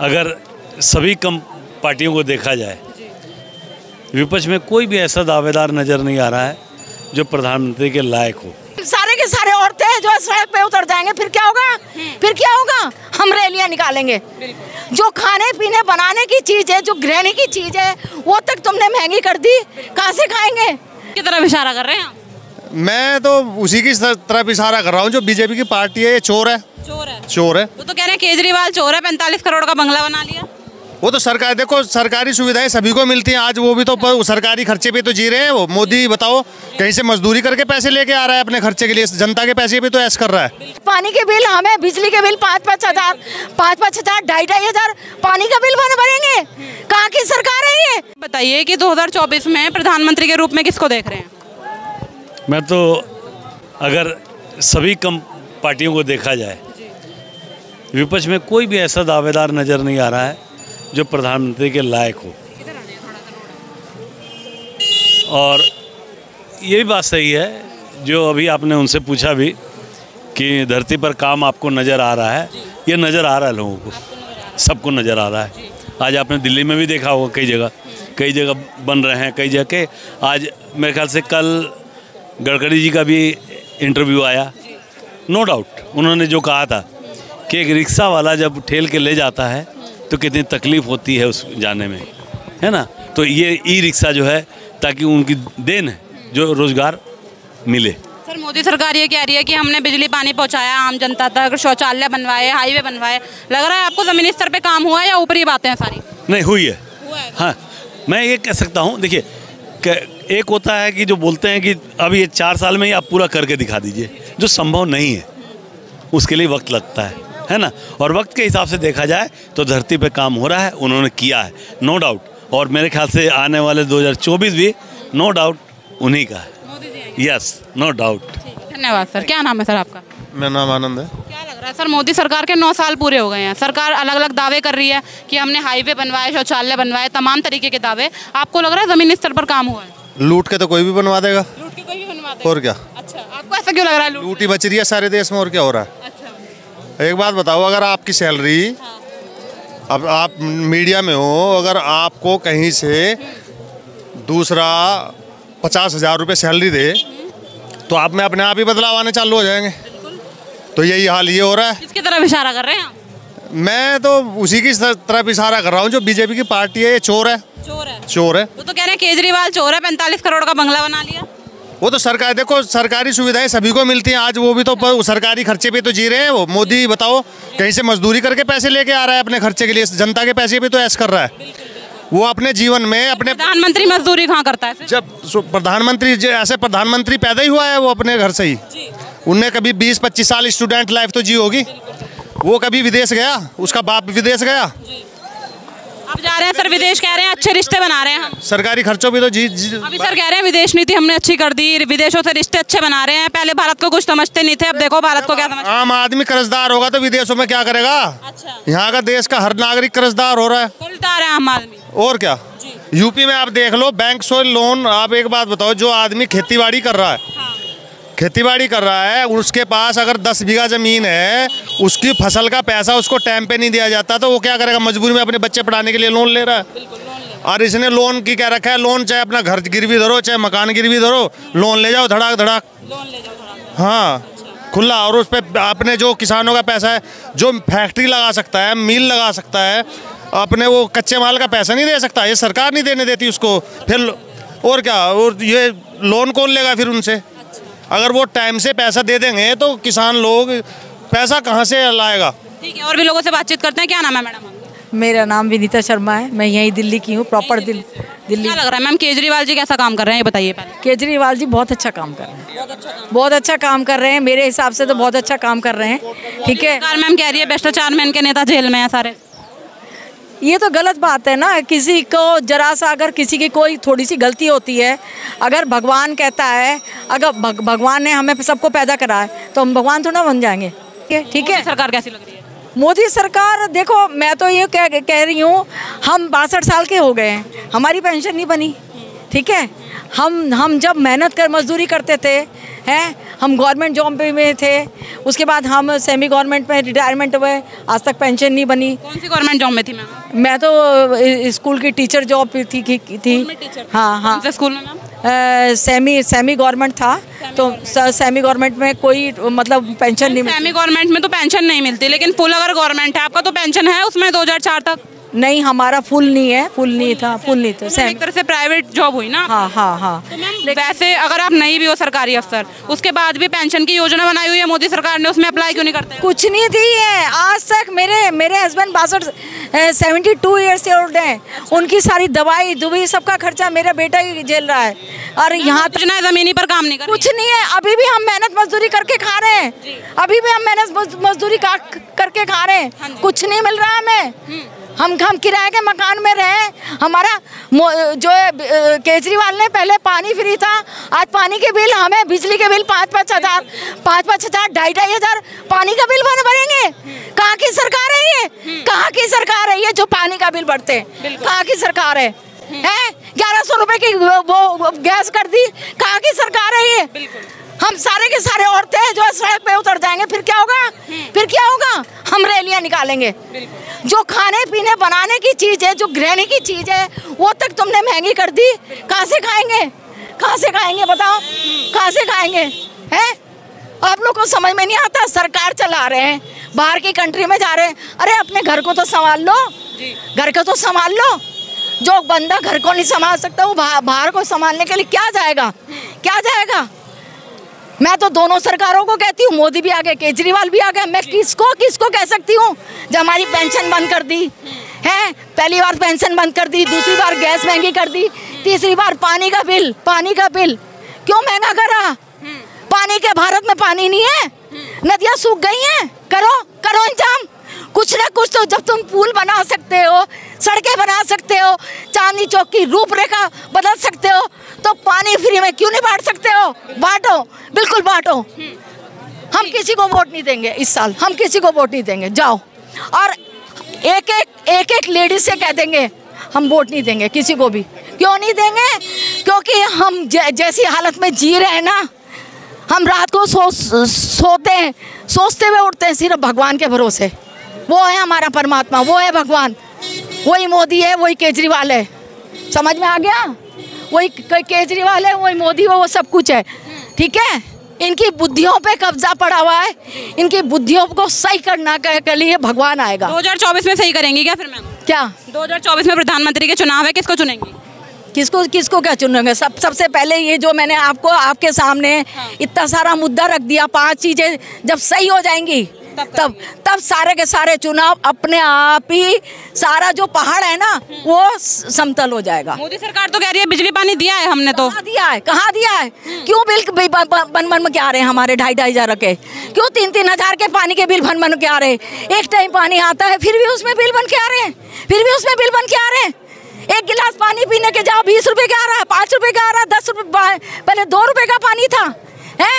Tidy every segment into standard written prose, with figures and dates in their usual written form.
अगर सभी कम पार्टियों को देखा जाए, विपक्ष में कोई भी ऐसा दावेदार नज़र नहीं आ रहा है जो प्रधानमंत्री के लायक हो। सारे के सारे औरतें जो सड़क पे उतर जाएंगे, फिर क्या होगा? फिर क्या होगा? हम रैलियां निकालेंगे। जो खाने पीने बनाने की चीज है, जो गृहिणी की चीज है, वो तक तुमने महंगी कर दी, कहाँ से खाएंगे? की तरफ इशारा कर रहे हैं आप? मैं तो उसी की तरफ इशारा कर रहा हूँ जो बीजेपी की पार्टी है। ये चोर है, चोर है। वो तो कह रहे हैं केजरीवाल चोर है, 45 करोड़ का बंगला बना लिया। वो तो सरकार, देखो सरकारी सुविधाएं सभी को मिलती हैं, आज वो भी तो सरकारी खर्चे पे तो जी रहे हैं। वो मोदी बताओ कहीं से मजदूरी करके पैसे लेके आ रहा है अपने खर्चे के लिए, जनता के पैसे भी तो ऐश कर रहा है। पानी के बिल, हमें बिजली के बिल 5-5 हजार, 2,500 हजार पानी का बिल भरेंगे। कहाँ की सरकार है ये? बताइए कि 2024 में प्रधानमंत्री के रूप में किसको देख रहे हैं? मैं तो अगर सभी कम पार्टियों को देखा जाए, विपक्ष में कोई भी ऐसा दावेदार नज़र नहीं आ रहा है जो प्रधानमंत्री के लायक हो। और ये भी बात सही है जो अभी आपने उनसे पूछा भी कि धरती पर काम आपको नज़र आ रहा है। ये नज़र आ रहा है, लोगों को, सबको नज़र आ रहा है। आज आपने दिल्ली में भी देखा होगा, कई जगह बन रहे हैं, कई जगह। आज मेरे ख्याल से कल गडकरी जी का भी इंटरव्यू आया। नो डाउट उन्होंने जो कहा था कि एक रिक्शा वाला जब ठेल के ले जाता है तो कितनी तकलीफ़ होती है उस जाने में, है ना। तो ये ई रिक्शा जो है, ताकि उनकी देन है जो रोज़गार मिले। सर, मोदी सरकार ये कह रही है कि हमने बिजली पानी पहुंचाया आम जनता तक, शौचालय बनवाए, हाईवे बनवाए। लग रहा है आपको ज़मीनी स्तर पे काम हुआ है या ऊपरी बातें हैं सारी? नहीं, हुई है। हाँ, मैं ये कह सकता हूँ। देखिए, एक होता है कि जो बोलते हैं कि अब ये 4 साल में ही आप पूरा करके दिखा दीजिए, जो संभव नहीं है, उसके लिए वक्त लगता है ना। और वक्त के हिसाब से देखा जाए तो धरती पे काम हो रहा है, उन्होंने किया है, नो डाउट। और मेरे ख्याल से आने वाले 2024 भी नो डाउट उन्हीं का है। Yes, no doubt. धन्यवाद सर। क्या नाम है सर आपका? मेरा नाम आनंद है। क्या लग रहा है सर, मोदी सरकार के 9 साल पूरे हो गए हैं, सरकार अलग अलग दावे कर रही है कि हमने हाईवे बनवाए, शौचालय बनवाए, तमाम तरीके के दावे। आपको लग रहा है ज़मीनी स्तर पर काम हुआ है? लूट के तो कोई भी बनवा देगा। लूट के कोई भी बनवा देगा। और क्या? अच्छा, आपको ऐसा क्यों लग रहा है? लूट ही बच रही है सारे देश में, और क्या हो रहा है? अच्छा, एक बात बताओ, अगर आपकी सैलरी, अब आप मीडिया में हो, अगर आपको कहीं से दूसरा 50,000 रुपये सैलरी दे तो आप में अपने आप ही बदलाव आने चालू हो जाएंगे। तो यही हाल ये हो रहा है। किसकी तरफ इशारा कर रहे हैं आप? मैं तो उसी की तरफ इशारा कर रहा हूँ जो बीजेपी की पार्टी है। ये चोर है, चोर है। वो तो कह रहे हैं केजरीवाल चोर है, 45 करोड़ का बंगला बना लिया। वो तो सरकार, देखो सरकारी सुविधाएं सभी को मिलती हैं, आज वो भी तो सरकारी खर्चे पे तो जी रहे हैं। वो मोदी बताओ कहीं से मजदूरी करके पैसे लेके आ रहा है अपने खर्चे के लिए, जनता के पैसे भी तो ऐश कर रहा है। वो अपने जीवन में अपने प्रधानमंत्री मजदूरी कहाँ करता है? जब प्रधानमंत्री, ऐसे प्रधानमंत्री पैदा ही हुआ है वो अपने घर से ही। उनने कभी 20-25 साल स्टूडेंट लाइफ तो जी होगी। वो कभी विदेश गया, उसका बाप विदेश गया। अब जा रहे हैं सर विदेश, कह रहे हैं अच्छे रिश्ते बना रहे हैं हम, सरकारी खर्चों भी तो जी अभी सर कह रहे हैं विदेश नीति हमने अच्छी कर दी, विदेशों से रिश्ते अच्छे बना रहे हैं। पहले भारत को कुछ समझते नहीं थे, अब देखो भारत को क्या समझते हैं। आम आदमी कर्जदार होगा तो विदेशों में क्या करेगा? अच्छा, यहाँ का देश का हर नागरिक कर्जदार हो रहा है। कर्जदार है आम आदमी। और क्या? यूपी में आप देख लो, बैंक से लोन। आप एक बात बताओ, जो आदमी खेतीबाड़ी कर रहा है, खेतीबाड़ी कर रहा है, उसके पास अगर 10 बीघा ज़मीन है, उसकी फसल का पैसा उसको टाइम पे नहीं दिया जाता तो वो क्या करेगा? मजबूरी में अपने बच्चे पढ़ाने के लिए लोन ले रहा है। और इसने लोन की क्या रखा है? लोन चाहे अपना घर गिरवी धरो, चाहे मकान गिरवी धरो, लोन ले जाओ धड़ाक धड़ाक। हाँ, खुला। और उस पर अपने जो किसानों का पैसा है, जो फैक्ट्री लगा सकता है, मिल लगा सकता है, अपने वो कच्चे माल का पैसा नहीं दे सकता, ये सरकार नहीं देने देती उसको। फिर और क्या? और ये लोन कौन लेगा फिर उनसे? अगर वो टाइम से पैसा दे देंगे तो किसान लोग पैसा कहाँ से लाएगा? ठीक है, और भी लोगों से बातचीत करते हैं। क्या नाम है मैडम? मेरा नाम विनीता शर्मा है, मैं यहीं दिल्ली की हूँ, प्रॉपर दिल्ली। क्या लग रहा है मैम, केजरीवाल जी कैसा काम कर रहे हैं ये बताइए पहले। केजरीवाल जी बहुत अच्छा काम कर रहे हैं, बहुत अच्छा काम कर रहे हैं। मेरे हिसाब से तो बहुत अच्छा काम कर रहे हैं। ठीक है, मैम कह रही है भ्रष्टाचार में इनके नेता जेल में है सारे। ये तो गलत बात है ना। किसी को जरा सा अगर किसी की कोई थोड़ी सी गलती होती है, अगर भगवान कहता है, अगर भगवान ने हमें सबको पैदा करा है तो हम भगवान थोड़ा बन जाएंगे। ठीक है। सरकार कैसी लग रही है? मोदी सरकार, देखो मैं तो ये कह रही हूँ, हम 62 साल के हो गए हैं, हमारी पेंशन नहीं बनी। ठीक है। हम जब मेहनत कर मजदूरी करते थे हैं, हम गवर्नमेंट जॉब में थे, उसके बाद हम सेमी गवर्नमेंट में रिटायरमेंट हुए, आज तक पेंशन नहीं बनी। कौन सी गवर्नमेंट जॉब में थी मैम? मैं तो स्कूल की टीचर जॉब पे थी। हाँ हाँ। कौन से स्कूल में मैम? सेमी गवर्नमेंट था, तो सेमी गवर्नमेंट में कोई मतलब पेंशन नहीं मिलती। सेमी गवर्नमेंट में तो पेंशन नहीं मिलती, लेकिन फुल अगर गवर्नमेंट है आपका तो पेंशन है उसमें 2004 तक? नहीं, हमारा फुल नहीं है, फुल नहीं था। तो एक तरह से प्राइवेट जॉब हुई ना? हाँ हाँ हाँ। तो मैम वैसे अगर आप नहीं भी हो सरकारी अफसर, उसके बाद भी पेंशन की योजना बनाई हुई है मोदी सरकार ने, उसमें अप्लाई क्यों नहीं करते? कुछ नहीं दी है आज तक। मेरे हस्बैंड 72 ईयर्स से ओल्ड हैं, उनकी सारी दवाई दुबई सबका खर्चा मेरा बेटा ही झेल रहा है। और यहाँ तक जमीनी पर काम नहीं कर कुछ नहीं है। अभी भी हम मेहनत मजदूरी करके खा रहे हैं, अभी भी हम मेहनत मजदूरी करके खा रहे हैं, कुछ नहीं मिल रहा है हमें। हम किराए के मकान में रहे। हमारा जो केजरीवाल ने पहले पानी फ्री था, आज पानी के बिल हमें, बिजली के बिल 5-5 हज़ार, 2,500 हज़ार पानी का बिल भरेंगे। कहाँ की सरकार है ये? कहाँ की सरकार है ये जो पानी का बिल भरते हैं? कहाँ की सरकार है? 1100 रुपए की वो गैस कर दी। कहाँ की सरकार है ये? हम सारे के सारे औरतें जो सड़क पे उतर जाएंगे, फिर क्या होगा? फिर क्या होगा? हम रैलियां निकालेंगे। जो खाने पीने बनाने की चीज है, जो गृहिणी की चीज है, वो तक तुमने महंगी कर दी। कहाँ से खाएंगे? कहाँ से खाएंगे बताओ? कहाँ से खाएंगे? हैं? आप लोग को समझ में नहीं आता। सरकार चला रहे हैं, बाहर की कंट्री में जा रहे हैं। अरे अपने घर को तो संभाल लो, घर को तो संभाल लो। जो बंदा घर को नहीं संभाल सकता वो बाहर को संभालने के लिए क्या जाएगा? क्या जाएगा? मैं तो दोनों सरकारों को कहती हूँ, मोदी भी आ गए, केजरीवाल भी आ गए। मैं किसको कह सकती हूँ? जब हमारी पेंशन बंद कर दी है, पहली बार पेंशन बंद कर दी, दूसरी बार गैस महंगी कर दी, तीसरी बार पानी का बिल क्यों महंगा करा? पानी के भारत में पानी नहीं है, नदियाँ सूख गई हैं। करो इंतजाम कुछ ना कुछ। तो जब तुम पुल बना सकते हो, सड़कें बना सकते हो, चांदनी चौक की रूपरेखा बदल सकते हो, तो पानी फ्री में क्यों नहीं बांट सकते हो? बांटो, बिल्कुल बांटो। हम किसी को वोट नहीं देंगे इस साल, हम किसी को वोट नहीं देंगे। जाओ और एक लेडीज से कह देंगे हम वोट नहीं देंगे किसी को भी। क्यों नहीं देंगे? क्योंकि हम जैसी हालत में जी रहे हैं ना, हम रात को सोते हैं, सोचते हुए उठते हैं सिर्फ भगवान के भरोसे। वो है हमारा परमात्मा, वो है भगवान, वही मोदी है, वही केजरीवाल है। समझ में आ गया? वही केजरीवाल है, वही मोदी है, वो सब कुछ है। ठीक है? इनकी बुद्धियों पे कब्जा पड़ा हुआ है। इनकी बुद्धियों को सही करना के लिए भगवान आएगा। 2024 में सही करेंगी क्या फिर मैम? क्या 2024 में प्रधानमंत्री के चुनाव है, किसको चुनेंगी? किसको क्या चुनेंगे? सबसे पहले ये जो मैंने आपके सामने इतना सारा मुद्दा रख दिया, 5 चीजें जब सही हो जाएंगी तब सारे के सारे चुनाव अपने आप ही, सारा जो पहाड़ है ना वो समतल हो जाएगा। मोदी सरकार तो कह रही है बिजली पानी दिया है हमने, तो कहाँ दिया है? क्यों बिल बन के आ रहे हैं हमारे 2,500 हज़ार के? क्यों 3-3 हज़ार के पानी के बिल बन के आ रहे हैं? एक टाइम पानी आता है फिर भी उसमें बिल बन के आ रहे हैं, एक गिलास पानी पीने के जाओ 20 रुपए का आ रहा है, 5 रुपए का आ रहा है, 10 रुपए, पहले 2 रुपए का पानी था। है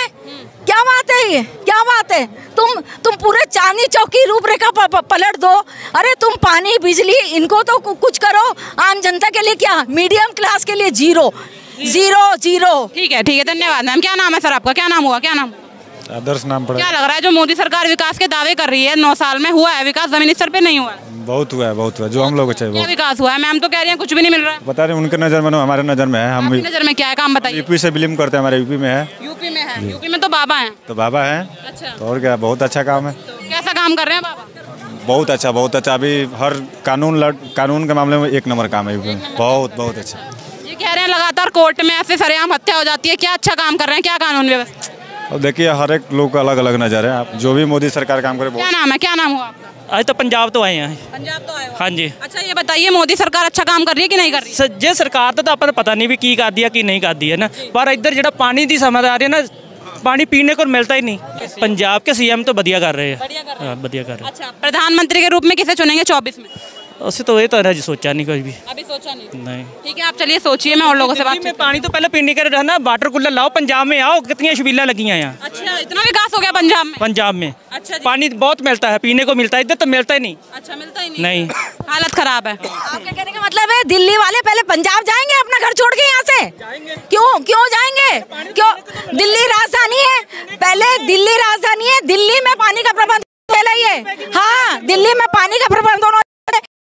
क्या बात है ये? क्या बात है? तुम पूरे चांदनी चौक की रूपरेखा पलट दो। अरे तुम पानी बिजली इनको तो कुछ करो, आम जनता के लिए क्या, मीडियम क्लास के लिए जीरो। ठीक है धन्यवाद मैम। क्या नाम है सर आपका? क्या नाम हुआ? क्या नाम? आदर्श नाम पड़ा। क्या लग रहा है जो मोदी सरकार विकास के दावे कर रही है, 9 साल में हुआ है विकास? जमीनी स्तर पे नहीं हुआ है? बहुत हुआ है जो हम लोग को चाहिए। क्या विकास हुआ है? मैम तो कह रही है कुछ भी नहीं मिल रहा है। बता रहे उनके नज़र में, हमारे नज़र में है। हम नज़र में क्या है? काम बताइए। यूपी से बिलीव करते हैं, हमारे यूपी में है। यूपी में है? यूपी में तो बाबा हैं। तो बाबा है। अच्छा। तो और क्या, बहुत अच्छा काम है। तो कैसा काम कर रहे हैं बाबा? बहुत अच्छा। अभी हर कानून के मामले में 1 नंबर काम है यूपी में। बहुत अच्छा। ये कह रहे हैं लगातार कोर्ट में ऐसे सरेआम हत्या हो जाती है, क्या अच्छा काम कर रहे हैं? क्या कानून व्यवस्था? अब देखिए हर एक लोग का अलग अलग नज़र है। आप जो भी मोदी सरकार काम करे। क्या नाम है? क्या नाम हुआ आपका? आज तो पंजाब तो आए हैं। पंजाब तो आए हो? हाँ जी। अच्छा ये बताइए मोदी सरकार अच्छा काम कर रही है कि नहीं कर रही? ਜੇ ਸਰਕਾਰ ਤਾਂ ਆਪਾਂ ਨੂੰ ਪਤਾ ਨਹੀਂ ਵੀ ਕੀ ਕਰਦੀ ਹੈ ਕੀ ਨਹੀਂ ਕਰਦੀ ਹੈ ਨਾ, ਪਰ ਇੱਧਰ ਜਿਹੜਾ ਪਾਣੀ ਦੀ ਸਮਝ ਆ ਰਹੀ ਹੈ ਨਾ, पानी पीने को मिलता ही नहीं। पंजाब के सीएम तो बढ़िया कर रहे हैं। बढ़िया कर रहे हैं। अच्छा प्रधानमंत्री के रूप में किसे चुनेंगे 24 में? उससे तो ये तो है सोचा नहीं कोई भी। अभी सोचा नहीं। नहीं ठीक है आप चलिए सोचिए, मैं और लोगों से बात। में पानी तो पहले पीने के रहना, वाटर कूलर लाओ, पंजाब में आओ, कितनी छबीला लगी हैं यहाँ। अच्छा इतना विकास हो गया पंजाब में? पंजाब में अच्छा पानी बहुत मिलता है, पीने को मिलता है, इधर तो मिलता ही नहीं। अच्छा मिलता ही नहीं। हालत खराब है। आपके कहने का मतलब है दिल्ली वाले पहले पंजाब जाएंगे अपना घर छोड़ के यहाँ से? क्यों जाएंगे? क्यों? दिल्ली राजधानी है, पहले दिल्ली राजधानी है, दिल्ली में पानी का प्रबंध है। हाँ, दिल्ली में पानी का प्रबंध होना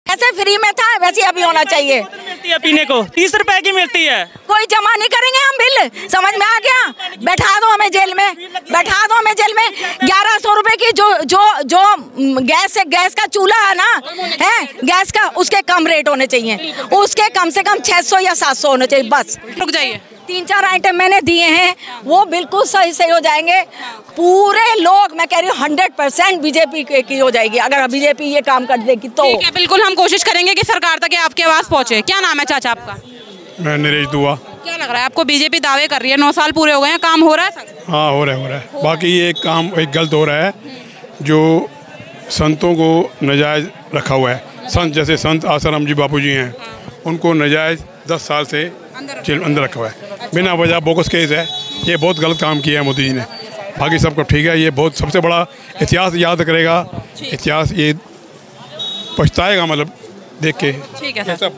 ऐसे फ्री में था वैसे अभी होना चाहिए। मिलती है पीने को 30 रुपए की मिलती है। कोई जमा नहीं करेंगे हम बिल, समझ में आ गया? बैठा दो हमें जेल में, बैठा दो हमें जेल में। 1100 रुपए की जो गैस का चूल्हा है ना, है गैस का, उसके कम रेट होने चाहिए, उसके कम से कम 600 या 700 होने चाहिए बस। रुक जाइए, 3-4 आइटम मैंने दिए हैं, वो बिल्कुल सही हो जाएंगे। पूरे लोग, मैं कह रही हूँ 100% बीजेपी की हो जाएगी अगर बीजेपी ये काम कर देगी तो। ठीक है, बिल्कुल हम कोशिश करेंगे कि सरकार तक आपकी आवाज़ पहुँचे। क्या नाम है चाचा आपका? मैं नरेश दुआ। क्या लग रहा है आपको? बीजेपी दावे कर रही है 9 साल पूरे हो गए हैं, काम हो रहा है सर? हाँ, हो रहा है। बाकी ये काम एक गलत हो रहा है, जो संतों को नजायज़ रखा हुआ है। संत जैसे संत आसाराम जी बापू जी हैं, उनको नजायज़ 10 साल से जेल अंदर रखा हुआ है, बिना वजह बोगस केस है। ये बहुत गलत काम किया है मोदी जी ने। बाकी सबको ठीक है, ये बहुत सबसे बड़ा इतिहास याद करेगा, इतिहास ये पछताएगा मतलब देख के। ठीक है सर।